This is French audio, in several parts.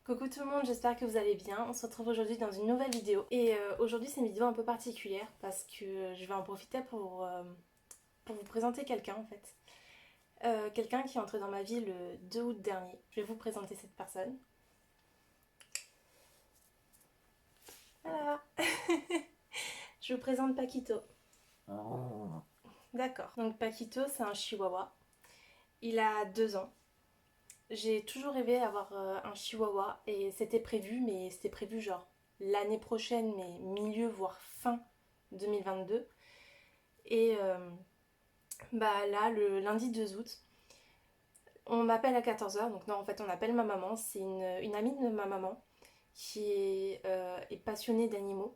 Coucou tout le monde, j'espère que vous allez bien. On se retrouve aujourd'hui dans une nouvelle vidéo. Et aujourd'hui c'est une vidéo un peu particulière parce que je vais en profiter pour vous présenter quelqu'un en fait. Quelqu'un qui est entré dans ma vie le 2 août dernier. Je vais vous présenter cette personne. Voilà. Je vous présente Paquito. D'accord. Donc Paquito c'est un chihuahua. Il a 2 ans. J'ai toujours rêvé d'avoir un chihuahua et c'était prévu, mais c'était prévu genre l'année prochaine, mais milieu voire fin 2022. Et bah là, le lundi 2 août, on m'appelle à 14h, donc non, en fait, on appelle ma maman. C'est une amie de ma maman qui est passionnée d'animaux,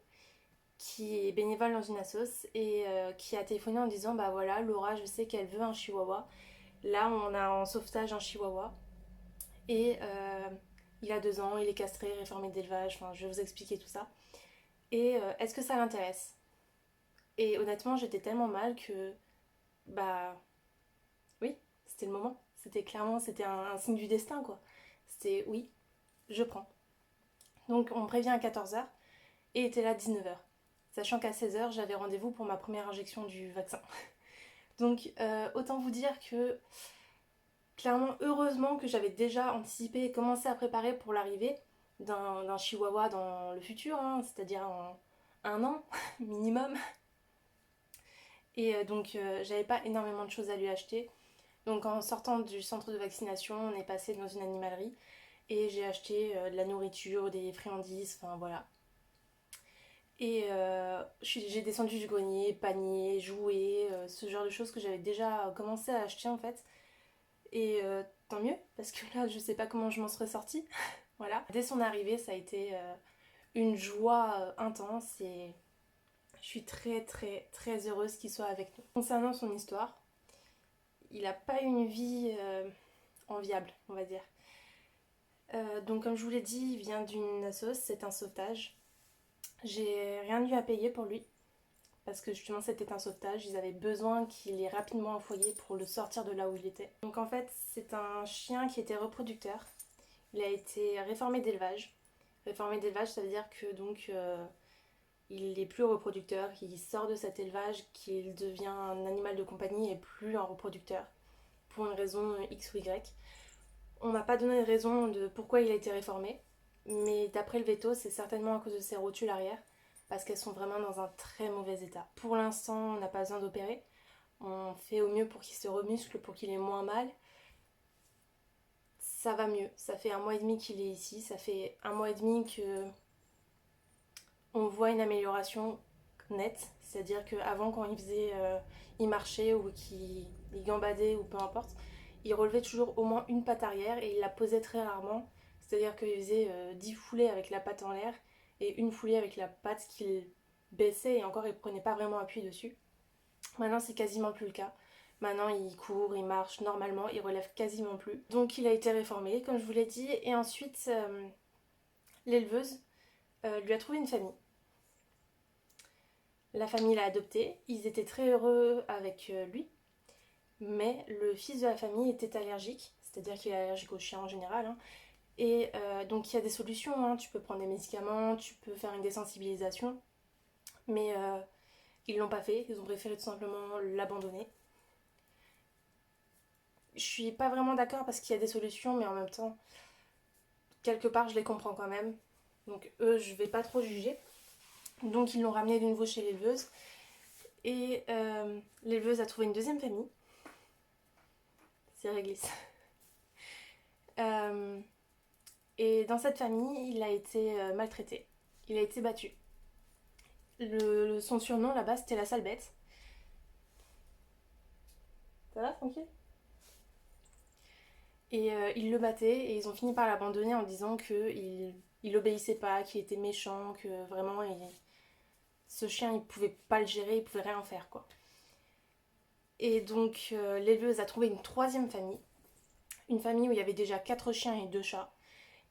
qui est bénévole dans une assoce et qui a téléphoné en disant bah voilà, Laura, je sais qu'elle veut un chihuahua. Là, on a en sauvetage un chihuahua et il a 2 ans, il est castré, réformé d'élevage. Enfin, je vais vous expliquer tout ça. Et est-ce que ça l'intéresse? Et honnêtement, j'étais tellement mal que bah oui, c'était le moment. C'était clairement, c'était un signe du destin, quoi. C'était oui, je prends. Donc on me prévient à 14h et était là à 19h. Sachant qu'à 16h, j'avais rendez-vous pour ma première injection du vaccin. Donc autant vous dire que clairement, heureusement que j'avais déjà anticipé et commencé à préparer pour l'arrivée d'un chihuahua dans le futur, hein, c'est-à-dire en 1 an minimum. Et j'avais pas énormément de choses à lui acheter. Donc en sortant du centre de vaccination, on est passé dans une animalerie et j'ai acheté de la nourriture, des friandises, enfin voilà. Et j'ai descendu du grenier, panier, jouets, ce genre de choses que j'avais déjà commencé à acheter en fait. Et tant mieux, parce que là je sais pas comment je m'en serais sortie. Voilà. Dès son arrivée, ça a été une joie intense et je suis très très très heureuse qu'il soit avec nous. Concernant son histoire, il n'a pas une vie enviable, on va dire. Donc comme je vous l'ai dit, il vient d'une assos, c'est un sauvetage. J'ai rien eu à payer pour lui, parce que justement c'était un sauvetage, ils avaient besoin qu'il ait rapidement un foyer pour le sortir de là où il était. Donc en fait c'est un chien qui était reproducteur, il a été réformé d'élevage. Réformé d'élevage ça veut dire que il n'est plus reproducteur, qu'il sort de cet élevage, qu'il devient un animal de compagnie et plus un reproducteur, pour une raison X ou Y. On m'a pas donné de raison de pourquoi il a été réformé, mais d'après le veto, c'est certainement à cause de ses rotules arrière, parce qu'elles sont vraiment dans un très mauvais état. Pour l'instant, on n'a pas besoin d'opérer. On fait au mieux pour qu'il se remuscle, pour qu'il ait moins mal. Ça va mieux. Ça fait 1 mois et demi qu'il est ici. Ça fait 1 mois et demi que on voit une amélioration nette. C'est-à-dire qu'avant, quand il marchait ou qu'il gambadait ou peu importe, il relevait toujours au moins une patte arrière et il la posait très rarement. C'est-à-dire qu'il faisait 10 foulées avec la patte en l'air et une foulée avec la patte qu'il baissait et encore il prenait pas vraiment appui dessus. Maintenant c'est quasiment plus le cas. Maintenant il court, il marche normalement, il relève quasiment plus. Donc il a été réformé comme je vous l'ai dit et ensuite l'éleveuse lui a trouvé une famille. La famille l'a adopté, ils étaient très heureux avec lui, mais le fils de la famille était allergique, c'est-à-dire qu'il est allergique aux chiens en général, hein. Et donc il y a des solutions, hein. Tu peux prendre des médicaments, tu peux faire une désensibilisation, mais ils l'ont pas fait, ils ont préféré tout simplement l'abandonner. Je suis pas vraiment d'accord parce qu'il y a des solutions, mais en même temps, quelque part je les comprends quand même. Donc eux, je vais pas trop juger. Donc ils l'ont ramené de nouveau chez l'éleveuse. Et l'éleveuse a trouvé une deuxième famille. C'est réglé ça. Euh, et dans cette famille, il a été maltraité. Il a été battu. Son surnom là-bas, c'était la sale bête. Ça va, tranquille? Et ils le battaient et ils ont fini par l'abandonner en disant qu'il obéissait pas, qu'il était méchant, que vraiment ce chien il pouvait pas le gérer, il pouvait rien faire quoi. Et donc l'éleveuse a trouvé une troisième famille, une famille où il y avait déjà 4 chiens et 2 chats.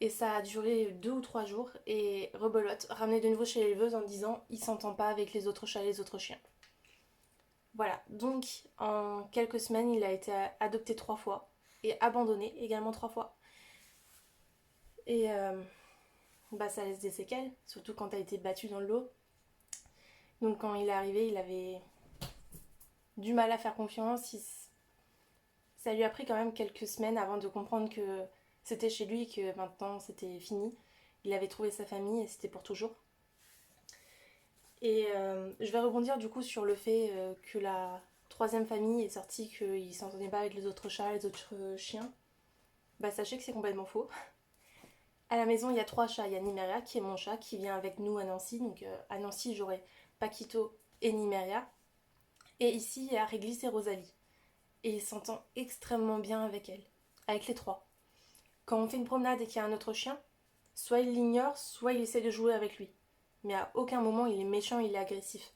Et ça a duré 2 ou 3 jours et rebelote, ramené de nouveau chez l'éleveuse en disant il s'entend pas avec les autres chats et les autres chiens. Voilà, donc en quelques semaines il a été adopté 3 fois et abandonné également 3 fois. Et ça laisse des séquelles, surtout quand t'as été battu dans le lot. Donc quand il est arrivé, il avait du mal à faire confiance. Ça lui a pris quand même quelques semaines avant de comprendre que c'était chez lui et que maintenant c'était fini. Il avait trouvé sa famille et c'était pour toujours. Et je vais rebondir du coup sur le fait que la troisième famille est sortie qu'il s'entendait pas avec les autres chats, les autres chiens. Sachez que c'est complètement faux. À la maison, il y a 3 chats. Il y a Nimeria qui est mon chat qui vient avec nous à Nancy. Donc à Nancy, j'aurai Paquito et Nimeria. Et ici, il y a Réglisse et Rosalie. Et il s'entend extrêmement bien avec elle, avec les 3. Quand on fait une promenade et qu'il y a un autre chien, soit il l'ignore, soit il essaie de jouer avec lui. Mais à aucun moment il est méchant, il est agressif.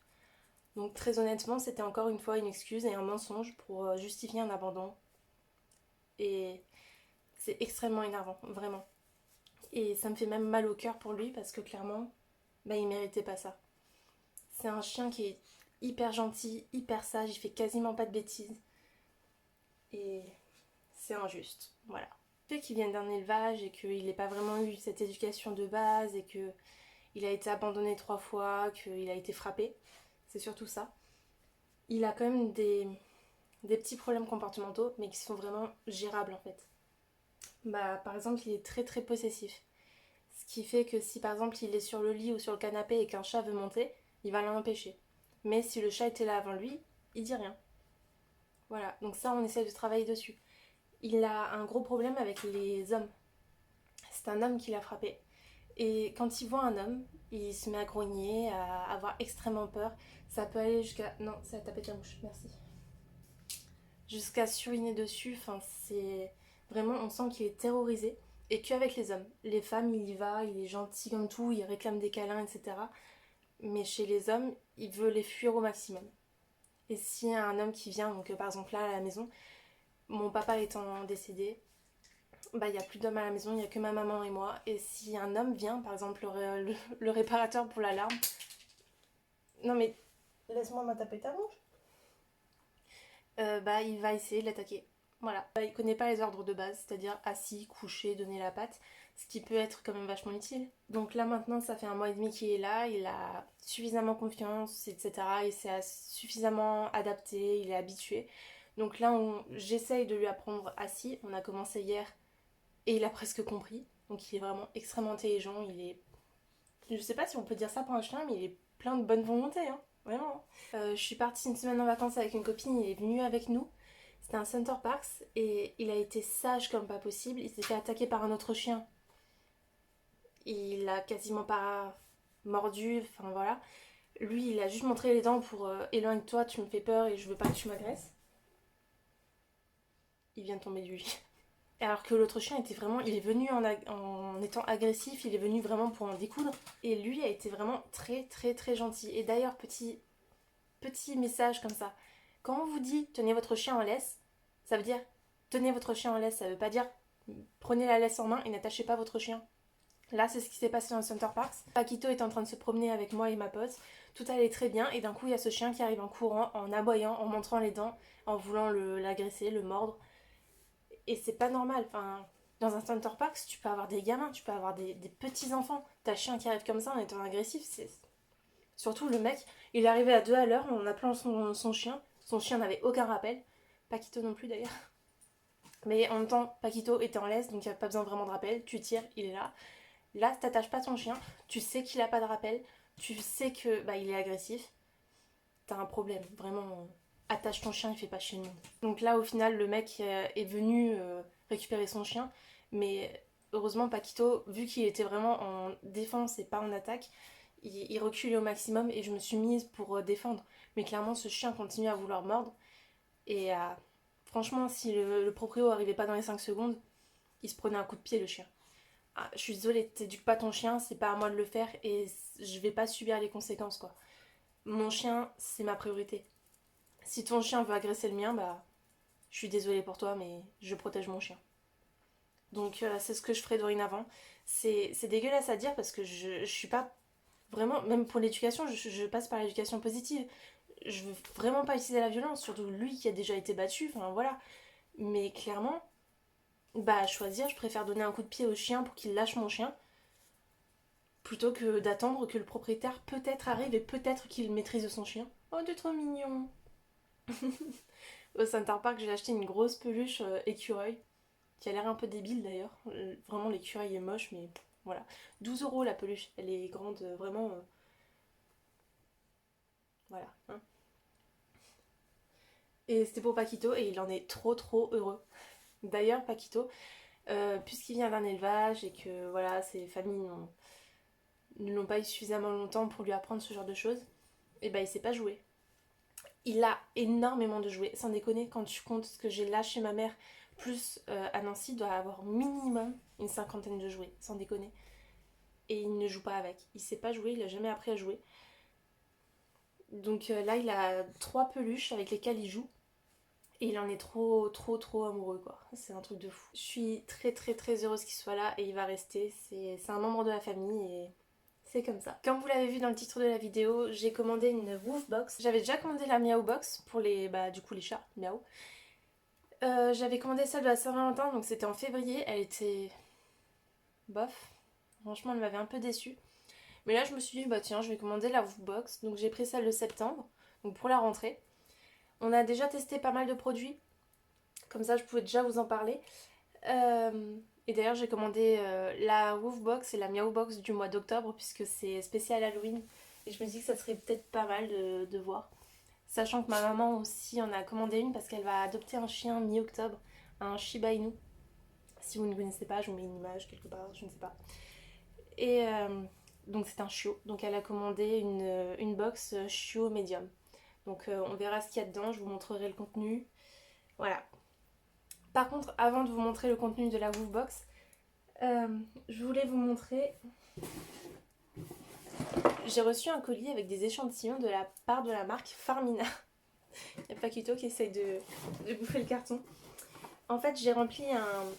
Donc très honnêtement, c'était encore une fois une excuse et un mensonge pour justifier un abandon. Et c'est extrêmement énervant, vraiment. Et ça me fait même mal au cœur pour lui parce que clairement, il méritait pas ça. C'est un chien qui est hyper gentil, hyper sage, il fait quasiment pas de bêtises. Et c'est injuste, voilà. Le fait qu'il vienne d'un élevage et qu'il n'ait pas vraiment eu cette éducation de base et qu'il a été abandonné 3 fois, qu'il a été frappé, c'est surtout ça. Il a quand même des petits problèmes comportementaux, mais qui sont vraiment gérables en fait. Par exemple, il est très très possessif. Ce qui fait que si par exemple il est sur le lit ou sur le canapé et qu'un chat veut monter, il va l'empêcher. Mais si le chat était là avant lui, il dit rien. Voilà, donc ça on essaie de travailler dessus. Il a un gros problème avec les hommes. C'est un homme qui l'a frappé. Et quand il voit un homme, il se met à grogner, à avoir extrêmement peur. Ça peut aller jusqu'à... Non, ça a tapé ta mouche, merci. Jusqu'à suriner dessus, enfin c'est... Vraiment, on sent qu'il est terrorisé. Et qu'avec les hommes. Les femmes, il y va, il est gentil comme tout, il réclame des câlins, etc. Mais chez les hommes, il veut les fuir au maximum. Et s'il y a un homme qui vient, donc par exemple là à la maison, mon papa étant décédé, il n'y a plus d'hommes à la maison, il n'y a que ma maman et moi. Et si un homme vient, par exemple le réparateur pour l'alarme, non mais laisse-moi me taper ta bouche. Il va essayer de l'attaquer. Voilà. Il connaît pas les ordres de base, c'est-à-dire assis, couché, donner la patte, ce qui peut être quand même vachement utile. Donc là maintenant, ça fait 1 mois et demi qu'il est là, il a suffisamment confiance, etc. Il s'est suffisamment adapté, il est habitué. Donc là, j'essaye de lui apprendre assis. On a commencé hier et il a presque compris. Donc il est vraiment extrêmement intelligent. Il est, je sais pas si on peut dire ça pour un chien, mais il est plein de bonne volonté, hein. Vraiment. Je suis partie une semaine en vacances avec une copine, il est venu avec nous. C'était un Center Parks et il a été sage comme pas possible. Il s'est fait attaquer par un autre chien. Il a quasiment pas mordu, enfin voilà. Lui, il a juste montré les dents pour éloigne-toi, tu me fais peur et je veux pas que tu m'agresses. Il vient de tomber du lit. Alors que l'autre chien était vraiment, il est venu en étant agressif, il est venu vraiment pour en découdre. Et lui a été vraiment très très très gentil. Et d'ailleurs, petit message comme ça. Quand on vous dit tenez votre chien en laisse, ça veut dire tenez votre chien en laisse, ça veut pas dire prenez la laisse en main et n'attachez pas votre chien. Là, c'est ce qui s'est passé dans le Center Parks. Paquito est en train de se promener avec moi et ma pote. Tout allait très bien et d'un coup, il y a ce chien qui arrive en courant, en aboyant, en montrant les dents, en voulant l'agresser, le mordre. Et c'est pas normal. Enfin, dans un Center Parks, tu peux avoir des gamins, tu peux avoir des petits enfants. T'as un chien qui arrive comme ça en étant agressif, c'est... Surtout le mec, il est arrivé à 2 à l'heure en appelant son chien. Son chien n'avait aucun rappel. Paquito non plus d'ailleurs. Mais en même temps, Paquito était en laisse, donc il n'y a pas besoin vraiment de rappel. Tu tires, il est là. Là, t'attaches pas ton chien, tu sais qu'il a pas de rappel, tu sais que il est agressif. T'as un problème, vraiment. Attache ton chien, il fait pas chier le monde. Donc là, au final, le mec est venu récupérer son chien, mais heureusement, Paquito, vu qu'il était vraiment en défense et pas en attaque, il reculait au maximum et je me suis mise pour défendre. Mais clairement, ce chien continue à vouloir mordre. Et franchement, si le proprio arrivait pas dans les 5 secondes, il se prenait un coup de pied, le chien. Ah, je suis désolée, t'éduques pas ton chien, c'est pas à moi de le faire et je vais pas subir les conséquences, quoi. Mon chien, c'est ma priorité. Si ton chien veut agresser le mien, je suis désolée pour toi, mais je protège mon chien. Donc c'est ce que je ferai dorénavant. C'est dégueulasse à dire parce que je suis pas vraiment, même pour l'éducation, je passe par l'éducation positive. Je veux vraiment pas utiliser la violence, surtout lui qui a déjà été battu, enfin voilà. Mais clairement, Bah à choisir, je préfère donner un coup de pied au chien pour qu'il lâche mon chien, plutôt que d'attendre que le propriétaire peut-être arrive et peut-être qu'il maîtrise son chien. Oh, t'es trop mignon. Au Center Park, j'ai acheté une grosse peluche écureuil, qui a l'air un peu débile d'ailleurs. Vraiment, l'écureuil est moche, mais voilà. 12 € la peluche, elle est grande, vraiment. Voilà. Hein. Et c'était pour Paquito, et il en est trop trop heureux. D'ailleurs, Paquito, puisqu'il vient d'un élevage et que voilà, ses familles ne l'ont pas eu suffisamment longtemps pour lui apprendre ce genre de choses, et ben il sait pas jouer. Il a énormément de jouets. Sans déconner, quand tu comptes ce que j'ai là chez ma mère, plus à Nancy, il doit avoir minimum une cinquantaine de jouets. Sans déconner. Et il ne joue pas avec. Il sait pas jouer, il a jamais appris à jouer. Donc là, il a 3 peluches avec lesquelles il joue. Et il en est trop, trop, trop amoureux, quoi. C'est un truc de fou. Je suis très, très, très heureuse qu'il soit là et il va rester. C'est un membre de la famille et c'est comme ça. Comme vous l'avez vu dans le titre de la vidéo, j'ai commandé une Woof Box. J'avais déjà commandé la Miao Box pour les, bah, du coup, les chats, Miao. J'avais commandé celle de la Saint-Valentin, donc c'était en février. Elle était bof. Franchement, elle m'avait un peu déçue. Mais là, je me suis dit, bah tiens, je vais commander la Woof Box. Donc j'ai pris celle de septembre, donc pour la rentrée. On a déjà testé pas mal de produits. Comme ça, je pouvais déjà vous en parler. Et d'ailleurs, j'ai commandé la Woof Box et la Miao Box du mois d'octobre, puisque c'est spécial Halloween. Et je me dis que ça serait peut-être pas mal de voir. Sachant que ma maman aussi en a commandé une parce qu'elle va adopter un chien mi-octobre, un Shiba Inu. Si vous ne connaissez pas, je vous mets une image quelque part, je ne sais pas. Et donc c'est un chiot. Donc elle a commandé une box chiot médium. Donc on verra ce qu'il y a dedans, je vous montrerai le contenu. Voilà. Par contre, avant de vous montrer le contenu de la Woofbox, je voulais vous montrer. J'ai reçu un colis avec des échantillons de la part de la marque Farmina. Il y a Paquito qui essaye de bouffer le carton. En fait, j'ai rempli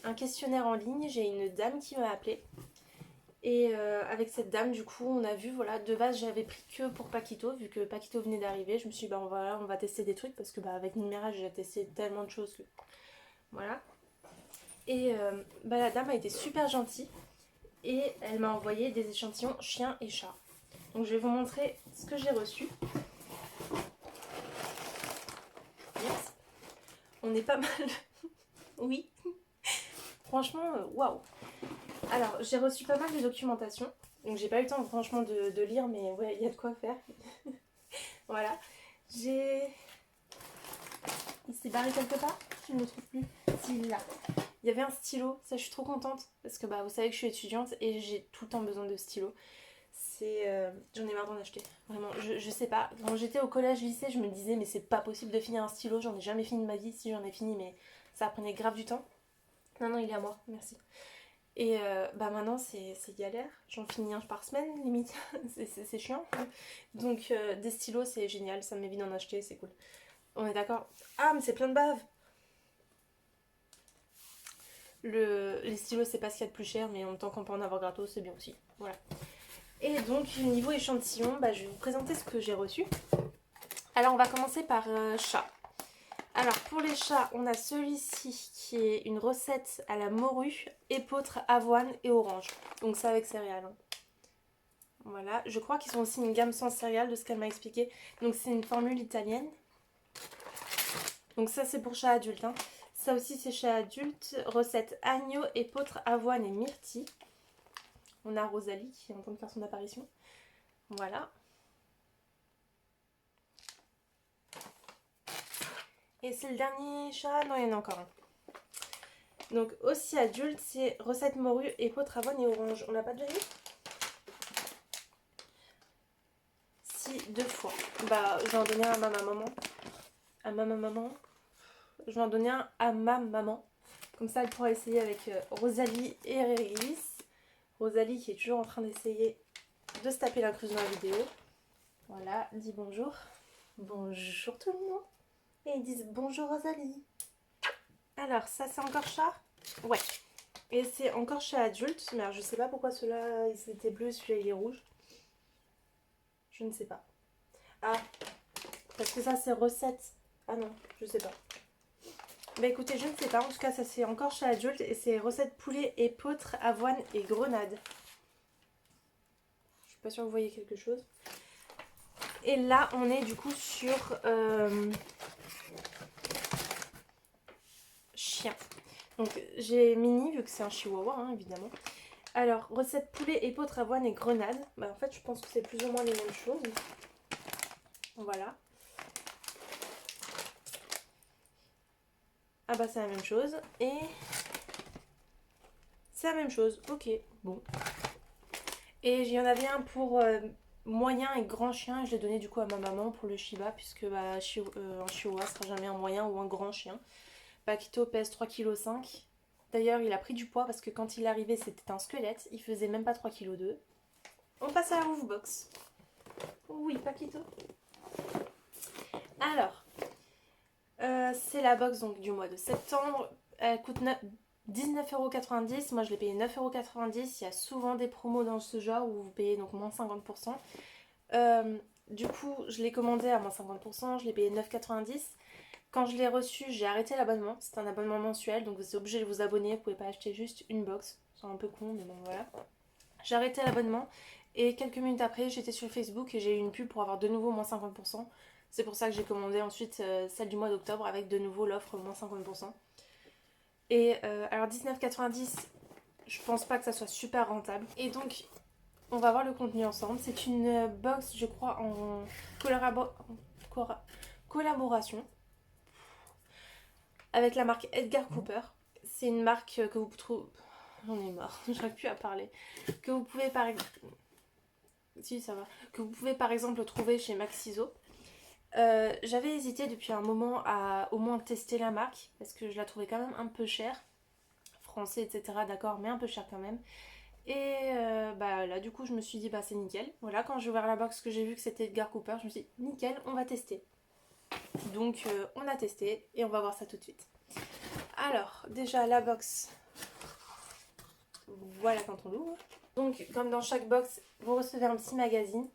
un questionnaire en ligne. J'ai une dame qui m'a appelée. Et avec cette dame, du coup, on a vu, voilà, de base, j'avais pris que pour Paquito, vu que Paquito venait d'arriver. Je me suis dit, bah, on va tester des trucs, parce que bah, avec Numera, j'ai testé tellement de choses que. Voilà. Et bah, la dame a été super gentille. Et elle m'a envoyé des échantillons chiens et chats. Donc, je vais vous montrer ce que j'ai reçu. Yes. On est pas mal. Oui. Franchement, waouh. Alors, j'ai reçu pas mal de documentation. Donc, j'ai pas eu le temps, franchement, de lire, mais ouais, il y a de quoi faire. Voilà. J'ai. Il s'est barré quelque part. Je ne le trouve plus. S'il là. Il y avait un stylo. Ça, je suis trop contente. Parce que bah, vous savez que je suis étudiante et j'ai tout le temps besoin de stylo. J'en ai marre d'en acheter. Vraiment, je sais pas. Quand j'étais au collège, lycée, je me disais, mais c'est pas possible de finir un stylo. J'en ai jamais fini de ma vie. Si j'en ai fini, mais ça prenait grave du temps. Non, non, il est à moi. Merci. Et bah maintenant c'est galère, j'en finis un par semaine limite, c'est chiant. Donc des stylos c'est génial, ça m'évite d'en acheter, c'est cool. On est d'accord. Ah mais c'est plein de bave. Les stylos c'est pas ce qu'il y a de plus cher, mais en même temps qu'on peut en avoir gratos c'est bien aussi. Voilà. Et donc niveau échantillon, bah, je vais vous présenter ce que j'ai reçu. Alors on va commencer par chat. Alors pour les chats, on a celui-ci qui est une recette à la morue, épeautre, avoine et orange. Donc ça avec céréales. Hein. Voilà, je crois qu'ils sont aussi une gamme sans céréales de ce qu'elle m'a expliqué. Donc c'est une formule italienne. Donc ça c'est pour chat adulte. Hein. Ça aussi c'est chat adulte. Recette agneau, épeautre, avoine et myrtille. On a Rosalie qui est en train de faire son apparition. Voilà. Et c'est le dernier chat. Non, il y en a encore un. Donc aussi adulte, c'est recette morue, épeautre, avoine et orange. On l'a pas déjà vu? Si, 2 fois. Bah, je vais en donner un à ma maman. À ma maman. Je vais en donner un à ma maman. Comme ça, elle pourra essayer avec Rosalie et Régis. Rosalie qui est toujours en train d'essayer de se taper l'incruse dans la vidéo. Voilà, dis bonjour. Bonjour tout le monde. Et ils disent bonjour Rosalie. Alors, ça c'est encore chat? Ouais. Et c'est encore chat adulte. Mais alors, je sais pas pourquoi ceux-là, ils étaient bleus, celui-là il est rouge. Je ne sais pas. Ah, parce que ça c'est recette. Ah non, je sais pas. Bah écoutez, je ne sais pas, en tout cas ça c'est encore chez adulte et c'est recette poulet, épeautre, avoine et grenade. Je suis pas sûre que vous voyez quelque chose. Et là on est du coup sur chien. Donc j'ai Mini vu que c'est un chihuahua hein, évidemment. Alors recette poulet, épeautre, avoine et grenade. Bah en fait je pense que c'est plus ou moins les mêmes choses. Voilà. Ah bah c'est la même chose. Et c'est la même chose. Ok, bon. Et j'y en avais un pour moyen et grand chien. Et je l'ai donné du coup à ma maman pour le Shiba. Puisque bah, un chihuahua sera jamais un moyen ou un grand chien. Paquito pèse 3,5 kg. D'ailleurs il a pris du poids parce que quand il est arrivé c'était un squelette. Il faisait même pas 3,2 kg. On passe à la Woofbox. Oui Paquito. Alors, c'est la box donc, du mois de septembre. Elle coûte 19,90 €. Moi je l'ai payé 9,90 €. Il y a souvent des promos dans ce genre où vous payez donc moins 50%. Du coup, je l'ai commandé à moins 50%. Je l'ai payé 9,90 €. Quand je l'ai reçu, j'ai arrêté l'abonnement. C'est un abonnement mensuel donc vous êtes obligé de vous abonner. Vous pouvez pas acheter juste une box. C'est un peu con, mais bon voilà. J'ai arrêté l'abonnement et quelques minutes après, j'étais sur Facebook et j'ai eu une pub pour avoir de nouveau moins 50%. C'est pour ça que j'ai commandé ensuite celle du mois d'octobre avec de nouveau l'offre moins 50%. Et alors 19,90, je pense pas que ça soit super rentable. Et donc, on va voir le contenu ensemble. C'est une box, je crois, en collaboration avec la marque Edgar Cooper. C'est une marque que vous trouvez... J'en ai marre, j'arrive plus à parler. Que vous pouvez par exemple... Si, ça va. Que vous pouvez par exemple trouver chez Maxiso. J'avais hésité depuis un moment à au moins tester la marque parce que je la trouvais quand même un peu chère. Français, etc. D'accord, mais un peu cher quand même. Et bah là, du coup, je me suis dit, bah c'est nickel. Voilà, quand j'ai ouvert la box, que j'ai vu que c'était Edgar Cooper, je me suis dit, nickel, on va tester. Donc, on a testé et on va voir ça tout de suite. Alors, déjà, la box, voilà quand on l'ouvre. Donc, comme dans chaque box, vous recevez un petit magazine.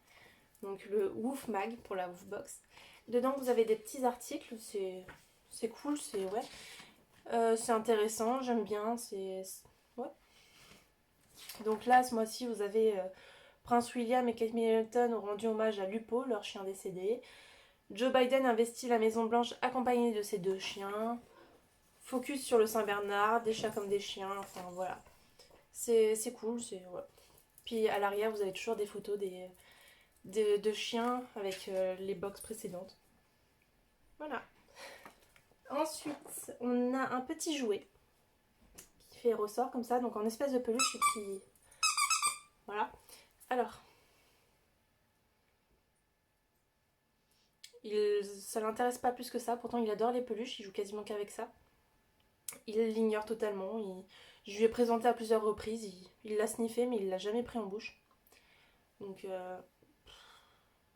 Donc, le Woof Mag pour la Woof Box. Dedans, vous avez des petits articles. C'est cool, c'est intéressant, j'aime bien. Ouais. Donc là, ce mois-ci, vous avez Prince William et Kate Middleton ont rendu hommage à Lupo, leur chien décédé. Joe Biden investit la Maison Blanche accompagné de ses 2 chiens. Focus sur le Saint-Bernard, des chats comme des chiens, enfin voilà. C'est cool, ouais. Puis à l'arrière, vous avez toujours des photos de chiens avec les box précédentes. Voilà. Ensuite, on a un petit jouet qui fait ressort comme ça, donc en espèce de peluche et qui... Voilà. Alors, ça l'intéresse pas plus que ça, pourtant il adore les peluches, il joue quasiment qu'avec ça. Il l'ignore totalement, je lui ai présenté à plusieurs reprises, il l'a sniffé mais il l'a jamais pris en bouche. Donc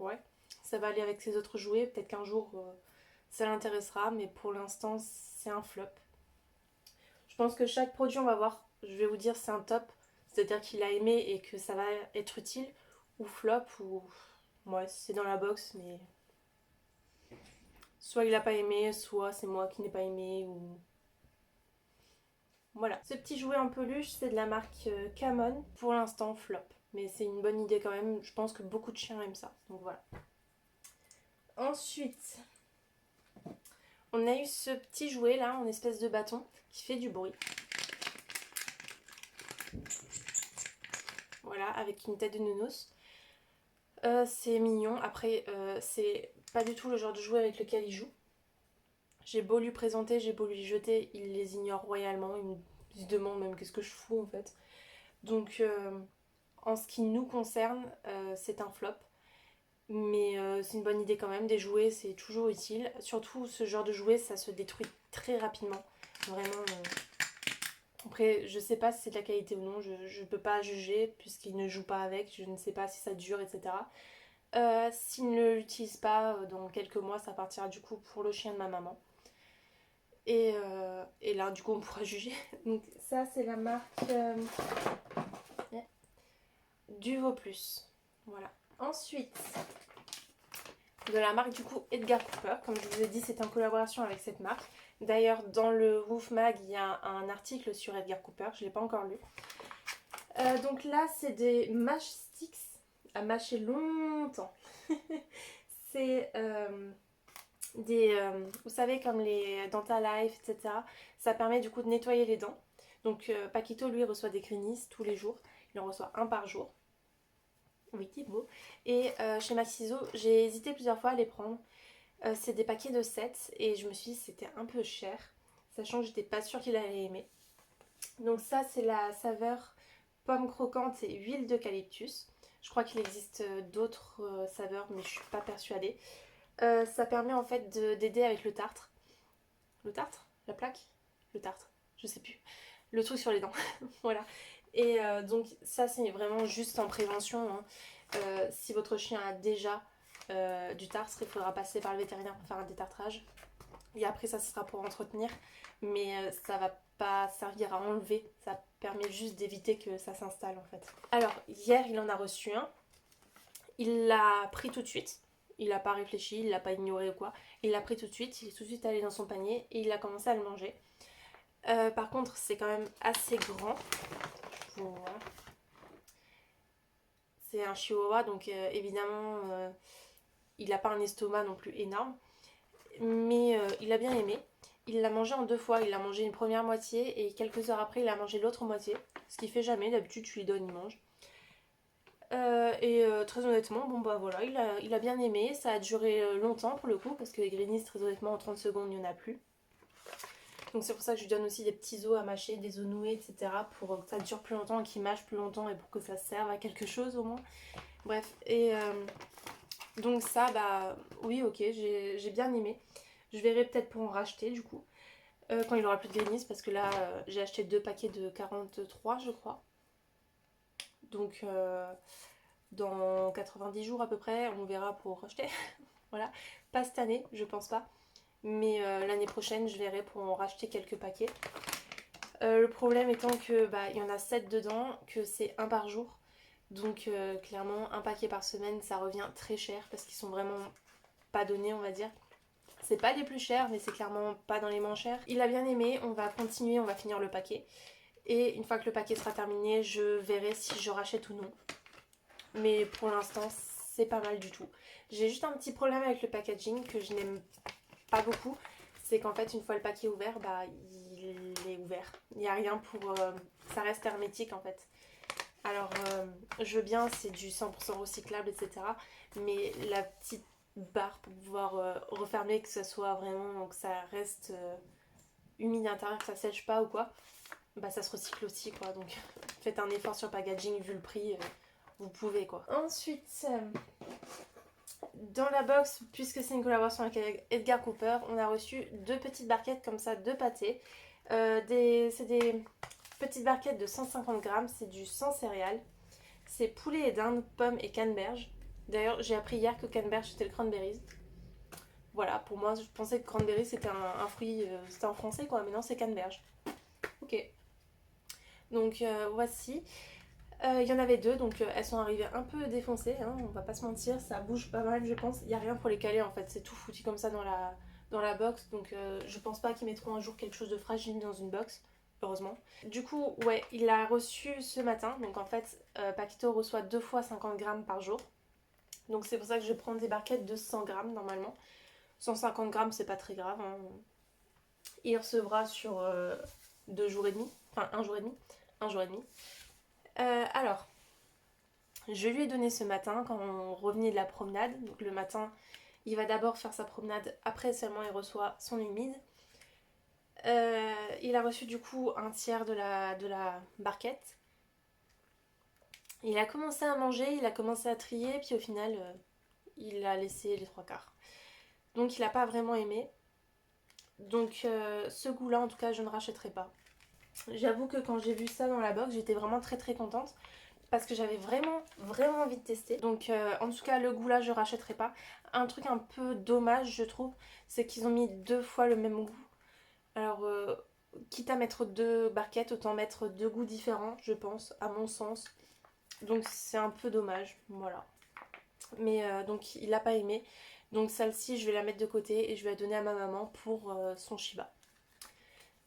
ouais, ça va aller avec ses autres jouets, peut-être qu'un jour ça l'intéressera, mais pour l'instant c'est un flop. Je pense que chaque produit on va voir, je vais vous dire c'est un top, c'est-à-dire qu'il a aimé et que ça va être utile, ou flop, ou... Ouais, c'est dans la box, mais... Soit il a pas aimé, soit c'est moi qui n'ai pas aimé, ou... Voilà. Ce petit jouet en peluche, c'est de la marque Camon. Pour l'instant, flop. Mais c'est une bonne idée quand même. Je pense que beaucoup de chiens aiment ça. Donc voilà. Ensuite, on a eu ce petit jouet là, en espèce de bâton, qui fait du bruit. Voilà, avec une tête de nounours. C'est mignon. Après, c'est pas du tout le genre de jouet avec lequel il joue. J'ai beau lui présenter, j'ai beau lui jeter, il les ignore royalement. Il se demande même qu'est-ce que je fous en fait. Donc, en ce qui nous concerne, c'est un flop. Mais c'est une bonne idée quand même. Des jouets, c'est toujours utile. Surtout ce genre de jouet, ça se détruit très rapidement. Vraiment. Après, je sais pas si c'est de la qualité ou non. Je peux pas juger puisqu'il ne joue pas avec. Je ne sais pas si ça dure, etc. S'il ne l'utilise pas dans quelques mois, ça partira du coup pour le chien de ma maman. Et là, du coup, on pourra juger. Donc, ça, c'est la marque Duvo Plus. Voilà. Ensuite, de la marque du coup Edgar Cooper. Comme je vous ai dit, c'est en collaboration avec cette marque. D'ailleurs, dans le Woof Mag, il y a un article sur Edgar Cooper, je ne l'ai pas encore lu. Donc là, c'est des mash sticks à mâcher longtemps. C'est vous savez, comme les Dental Life, etc. Ça permet du coup de nettoyer les dents. Donc Paquito, lui, reçoit des Grinis tous les jours. Il en reçoit un par jour. Oui, Thibaut. Et chez Maxiso, j'ai hésité plusieurs fois à les prendre. C'est des paquets de 7 et je me suis dit que c'était un peu cher, sachant que j'étais pas sûre qu'il allait aimer. Donc ça, c'est la saveur pomme croquante et huile d'eucalyptus. Je crois qu'il existe d'autres saveurs, mais je suis pas persuadée. Ça permet en fait d'aider avec le tartre. Le tartre? La plaque? Le tartre, je sais plus. Le truc sur les dents. Voilà. Et donc ça, c'est vraiment juste en prévention, hein. Si votre chien a déjà du tartre, il faudra passer par le vétérinaire pour faire un détartrage. Et après ça, ce sera pour entretenir. Mais ça va pas servir à enlever. Ça permet juste d'éviter que ça s'installe en fait. Alors, hier, il en a reçu un. Il l'a pris tout de suite. Il n'a pas réfléchi, il l'a pas ignoré ou quoi. Il l'a pris tout de suite, il est tout de suite allé dans son panier et il a commencé à le manger. Par contre, c'est quand même assez grand. Voilà. C'est un chihuahua, donc évidemment, il n'a pas un estomac non plus énorme. Mais il a bien aimé. Il l'a mangé en 2 fois. Il a mangé une première moitié et quelques heures après, il a mangé l'autre moitié. Ce qu'il fait jamais. D'habitude, tu lui donnes, il mange. Très honnêtement, bon bah voilà, il a bien aimé. Ça a duré longtemps pour le coup, parce que les Greenies, très honnêtement, en 30 secondes, il n'y en a plus. Donc c'est pour ça que je lui donne aussi des petits os à mâcher, des os noués, etc. pour que ça dure plus longtemps et qu'il mâche plus longtemps et pour que ça serve à quelque chose au moins. Bref, et donc ça, bah oui, ok, j'ai bien aimé. Je verrai peut-être pour en racheter du coup, quand il aura plus de Greenies, parce que là, j'ai acheté 2 paquets de 43, je crois. Donc dans 90 jours à peu près, on verra pour racheter. Voilà, pas cette année, je pense pas. Mais l'année prochaine, je verrai pour en racheter quelques paquets. Le problème étant que il y en a 7 dedans, que c'est un par jour. Donc clairement, un paquet par semaine, ça revient très cher parce qu'ils sont vraiment pas donnés, on va dire. C'est pas les plus chers, mais c'est clairement pas dans les moins chers. Il a bien aimé, on va continuer, on va finir le paquet. Et une fois que le paquet sera terminé, je verrai si je rachète ou non. Mais pour l'instant, c'est pas mal du tout. J'ai juste un petit problème avec le packaging que je n'aime pas beaucoup. C'est qu'en fait, une fois le paquet ouvert, il est ouvert. Il n'y a rien pour... ça reste hermétique en fait. Alors, je veux bien, c'est du 100% recyclable, etc. Mais la petite barre pour pouvoir refermer, que ça soit vraiment... que ça reste humide à l'intérieur, que ça sèche pas ou quoi, ça se recycle aussi, quoi. Donc, faites un effort sur le packaging, vu le prix, vous pouvez, quoi. Ensuite... dans la box, puisque c'est une collaboration avec Edgar Cooper, on a reçu 2 petites barquettes comme ça de pâté. C'est des petites barquettes de 150 grammes, c'est du sans céréales. C'est poulet et dinde, pommes et canneberge. D'ailleurs, j'ai appris hier que canneberge c'était le cranberries. Voilà, pour moi, je pensais que cranberry c'était un fruit, c'était en français quoi, mais non, c'est canneberge. Ok. Donc voici. Il y en avait 2, donc elles sont arrivées un peu défoncées, hein, on va pas se mentir, ça bouge pas mal je pense. Il n'y a rien pour les caler en fait, c'est tout foutu comme ça dans la box, donc je pense pas qu'ils mettront un jour quelque chose de fragile dans une box, heureusement. Du coup, ouais, il l'a reçu ce matin, donc en fait, Paquito reçoit 2 fois 50 grammes par jour. Donc c'est pour ça que je prends des barquettes de 100 grammes normalement. 150 grammes, c'est pas très grave, hein. Il recevra sur 2 jours et demi, enfin 1 jour et demi. 1 jour et demi. Alors, je lui ai donné ce matin quand on revenait de la promenade. Donc le matin, il va d'abord faire sa promenade, après seulement il reçoit son humide. Il a reçu du coup un tiers de la barquette. Il a commencé à manger, il a commencé à trier, puis au final, il a laissé les 3/4. Donc il n'a pas vraiment aimé. Donc ce goût-là, en tout cas, je ne rachèterai pas. J'avoue que quand j'ai vu ça dans la box, j'étais vraiment très très contente. Parce que j'avais vraiment vraiment envie de tester. Donc en tout cas le goût là je rachèterai pas. Un truc un peu dommage je trouve, c'est qu'ils ont mis 2 fois le même goût. Alors quitte à mettre 2 barquettes, autant mettre 2 goûts différents je pense, à mon sens. Donc c'est un peu dommage, voilà. Mais donc il a pas aimé. Donc celle-ci, je vais la mettre de côté et je vais la donner à ma maman pour son Shiba.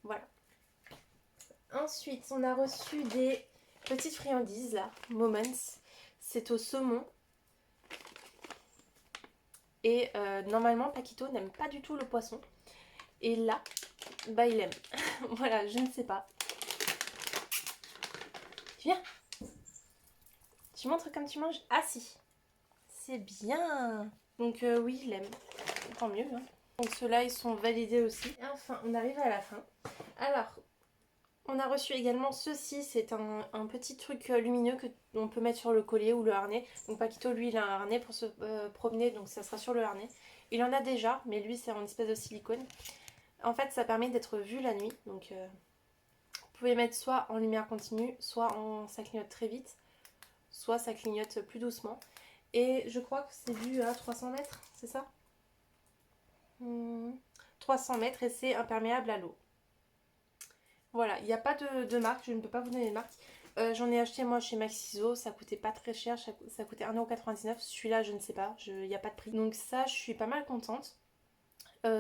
Voilà. Ensuite, on a reçu des petites friandises là, Moments. C'est au saumon. Et normalement, Paquito n'aime pas du tout le poisson. Et là, bah il aime. Voilà, je ne sais pas. Tu viens? Tu montres comme tu manges? Ah si. C'est bien. Donc oui, il aime. Tant mieux. Hein. Donc ceux-là, ils sont validés aussi. Et enfin, on arrive à la fin. Alors, on a reçu également ceci. C'est un petit truc lumineux que on peut mettre sur le collier ou le harnais. Donc Paquito, lui, il a un harnais pour se promener. Donc ça sera sur le harnais. Il en a déjà, mais lui, c'est en espèce de silicone. En fait, ça permet d'être vu la nuit. Donc vous pouvez mettre soit en lumière continue, soit ça clignote très vite, soit ça clignote plus doucement. Et je crois que c'est vu à 300 mètres, c'est ça 300 mètres et c'est imperméable à l'eau. Voilà, il n'y a pas de marque, je ne peux pas vous donner de marque. J'en ai acheté moi chez Maxiso, ça coûtait pas très cher, ça coûtait 1,99€. Celui-là, je ne sais pas, il n'y a pas de prix. Donc ça, je suis pas mal contente.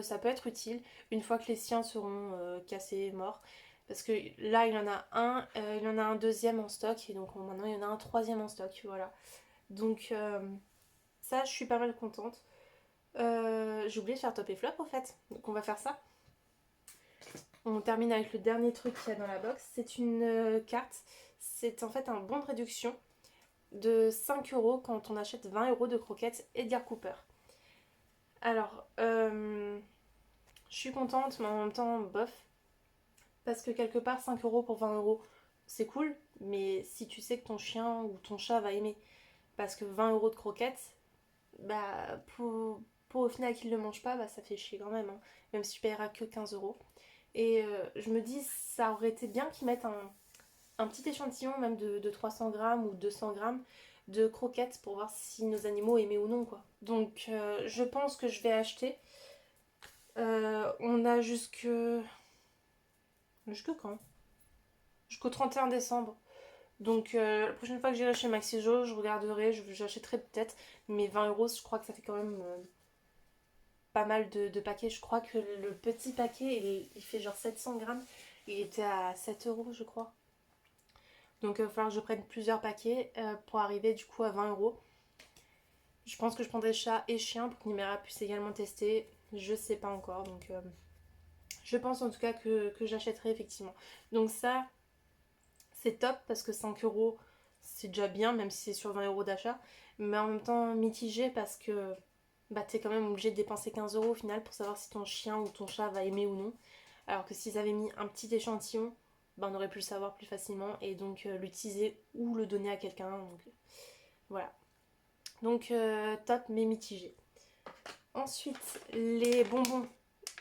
Ça peut être utile une fois que les siens seront cassés, morts. Parce que là, il y en a un deuxième en stock et donc maintenant il y en a un troisième en stock, voilà. Donc ça, je suis pas mal contente. J'ai oublié de faire top et flop en fait, donc on va faire ça. On termine avec le dernier truc qu'il y a dans la box. C'est une carte. C'est en fait un bon de réduction de 5€ quand on achète 20€ de croquettes Edgar Cooper. Alors, je suis contente, mais en même temps, bof. Parce que quelque part, 5€ pour 20€, c'est cool. Mais si tu sais que ton chien ou ton chat va aimer, parce que 20€ de croquettes, bah, pour au final qu'il ne le mange pas, bah, ça fait chier quand même. Hein. Même si tu paieras que 15€. Et je me dis, ça aurait été bien qu'ils mettent un petit échantillon, même de 300 grammes ou 200 grammes de croquettes pour voir si nos animaux aimaient ou non, quoi. Donc, je pense que je vais acheter. On a jusque. Jusque quand? Jusqu'au 31 décembre. Donc, la prochaine fois que j'irai chez Maxiso, je regarderai, j'achèterai peut-être. Mais 20€, je crois que ça fait quand même pas mal de paquets. Je crois que le petit paquet, il fait genre 700 grammes. Il était à 7€, je crois. Donc il va falloir que je prenne plusieurs paquets pour arriver du coup à 20€. Je pense que je prendrai chat et chien pour que Nimera puisse également tester. Je sais pas encore. Donc je pense en tout cas que j'achèterai effectivement. Donc ça, c'est top parce que 5€ c'est déjà bien, même si c'est sur 20€ d'achat. Mais en même temps mitigé parce que bah, t'es quand même obligé de dépenser 15€ au final pour savoir si ton chien ou ton chat va aimer ou non. Alors que s'ils avaient mis un petit échantillon, bah, on aurait pu le savoir plus facilement et donc l'utiliser ou le donner à quelqu'un. Donc voilà. Donc top mais mitigé. Ensuite, les bonbons.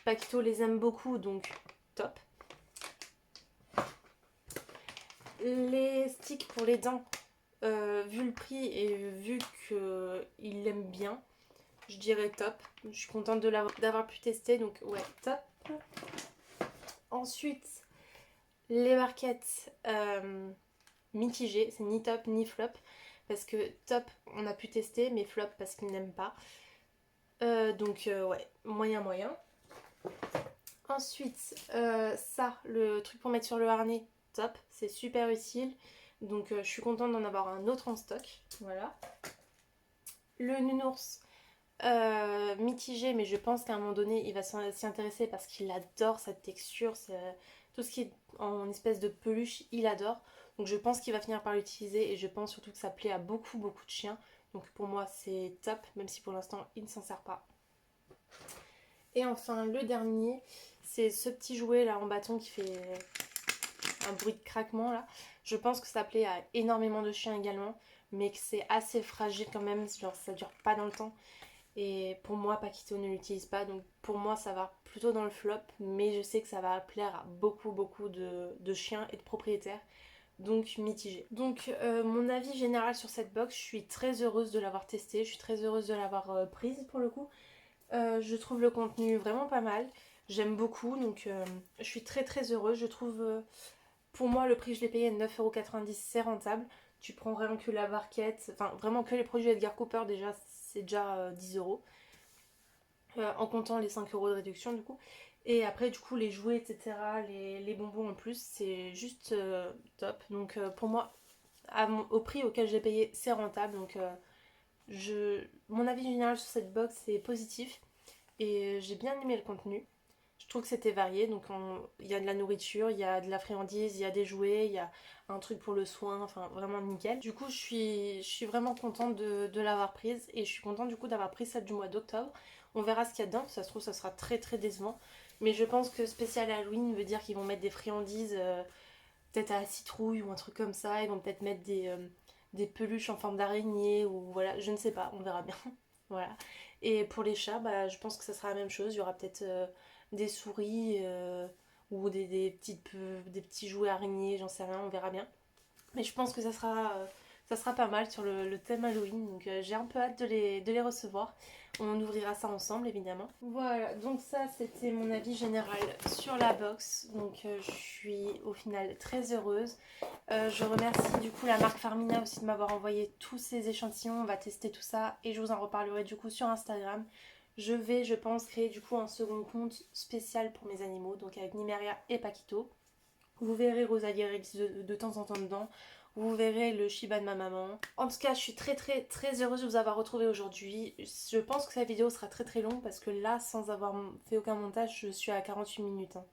Paquito les aime beaucoup, donc top. Les sticks pour les dents, vu le prix et vu qu'il l'aime bien, je dirais top. Je suis contente d'avoir pu tester, donc ouais, top. Ensuite, les barquettes mitigées, c'est ni top ni flop. Parce que top, on a pu tester, mais flop parce qu'il n'aime pas. Donc ouais, moyen. Ensuite, ça, le truc pour mettre sur le harnais, top, c'est super utile. Donc je suis contente d'en avoir un autre en stock. Voilà. Le nounours, mitigé, mais je pense qu'à un moment donné, il va s'y intéresser parce qu'il adore cette texture. Tout ce qui est en espèce de peluche, il adore. Donc je pense qu'il va finir par l'utiliser et je pense surtout que ça plaît à beaucoup de chiens. Donc pour moi, c'est top, même si pour l'instant, il ne s'en sert pas. Et enfin, le dernier, c'est ce petit jouet là en bâton qui fait un bruit de craquement là. Je pense que ça plaît à énormément de chiens également, mais que c'est assez fragile quand même, genre ça dure pas dans le temps. Et pour moi, Paquito ne l'utilise pas, donc pour moi ça va plutôt dans le flop, mais je sais que ça va plaire à beaucoup de chiens et de propriétaires. Donc mitigé. Donc mon avis général sur cette box, je suis très heureuse de l'avoir testée, je suis très heureuse de l'avoir prise pour le coup. Je trouve le contenu vraiment pas mal. J'aime beaucoup, donc je suis très heureuse. Je trouve, pour moi, le prix que je l'ai payé à 9,90€, c'est rentable. Tu prends rien que la barquette, enfin vraiment que les produits Edgar Cooper, déjà, c'est déjà 10€. en comptant les 5 euros de réduction du coup. Et après du coup les jouets etc, les bonbons en plus c'est juste top. Donc pour moi au prix auquel j'ai payé c'est rentable. Donc mon avis général sur cette box c'est positif. Et j'ai bien aimé le contenu. Je trouve que c'était varié, donc il y a de la nourriture, il y a de la friandise, il y a des jouets, il y a un truc pour le soin, enfin vraiment nickel. Du coup, je suis vraiment contente de l'avoir prise et je suis contente du coup d'avoir pris celle du mois d'octobre. On verra ce qu'il y a dedans, ça se trouve ça sera très très décevant. Mais je pense que spécial Halloween veut dire qu'ils vont mettre des friandises, peut-être à la citrouille ou un truc comme ça. Ils vont peut-être mettre des peluches en forme d'araignée ou voilà, je ne sais pas, on verra bien. Voilà. Et pour les chats, bah, je pense que ça sera la même chose. Il y aura peut-être des souris ou des petits jouets araignées, j'en sais rien, on verra bien. Mais je pense que ça sera pas mal sur le thème Halloween. Donc j'ai un peu hâte de les recevoir. On ouvrira ça ensemble évidemment. Voilà, donc ça c'était mon avis général sur la box. Donc je suis au final très heureuse. Je remercie du coup la marque Farmina aussi de m'avoir envoyé tous ces échantillons. On va tester tout ça et je vous en reparlerai du coup sur Instagram. Je vais, je pense, créer du coup un second compte spécial pour mes animaux, donc avec Nimeria et Paquito. Vous verrez Rosalie Rex de temps en temps dedans. Vous verrez le Shiba de ma maman. En tout cas, je suis très très très heureuse de vous avoir retrouvé aujourd'hui. Je pense que cette vidéo sera très très longue parce que là, sans avoir fait aucun montage, je suis à 48 minutes, hein.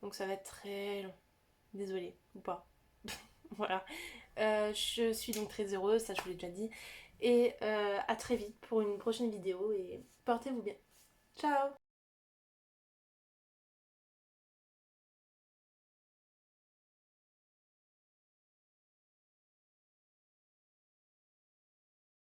Donc ça va être très long. Désolée, ou pas. Voilà. Je suis donc très heureuse, ça je vous l'ai déjà dit. Et à très vite pour une prochaine vidéo et portez-vous bien. Ciao!